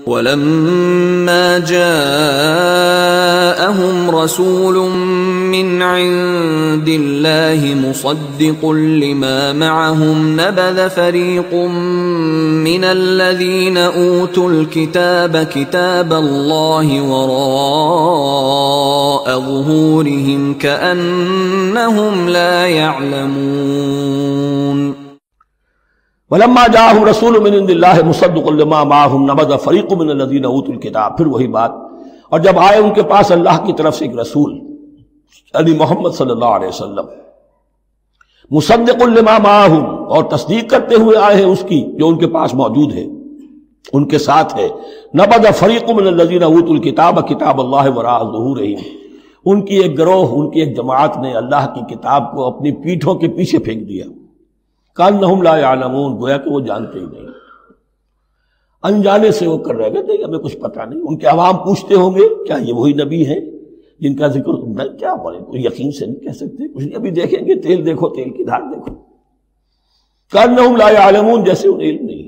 وَلَمَّا جَاءَهُمْ رَسُولٌ مِّنْ عِندِ اللَّهِ مُصَدِّقٌ لِّمَا مَعَهُمْ نَبَذَ فَرِيقٌ مِّنَ الَّذِينَ أُوتُوا الْكِتَابَ كِتَابَ اللَّهِ وَرَاءَ ظُهُورِهِمْ كَأَنَّهُمْ لَا يَعْلَمُونَ وَلَمَّا جَاءَهُمْ رَسُولٌ مِّنْ عِندِ اللَّهِ مُصَدِّقٌ لِّمَا مَعَهُمْ نَبَذَ فَرِيقٌ مِّنَ الَّذِينَ أُوتُوا الْكِتَابَ، پھر وہی بات، اور جب آئے ان کے پاس اللہ کی طرف سے ایک رسول یعنی محمد صلی اللہ علیہ وسلم، مصدق لما معہم، اور تصدیق کرتے ہوئے آئے ہیں اس کی جو ان کے پاس موجود ہے، ان کے ساتھ ہے، نبذ فریق من الذین اوتوا الکتاب کتاب اللہ وراء ظہورہم، ان کی ایک گروہ، ان کی ایک جماعت نے اللہ کی کتاب کو اپنی پیٹھوں کے پیچھے پھینک دیا، کأنہم لا یعلمون، گویا کہ وہ جانتے ہی نہیں، انجانے سے وہ کر رہے گئے، ہمیں کچھ پتہ نہیں۔ ان کے عوام پوچھتے ہوں گے کیا یہ وہی نبی ہے جن کا ذکر تم نے کیا بولے، کوئی یقین سے نہیں کہہ سکتے، کچھ نہیں، ابھی دیکھیں گے، تیل دیکھو، تیل کی دھار دیکھو، کأنہم لا یعلمون، جیسے انہیں علم نہیں۔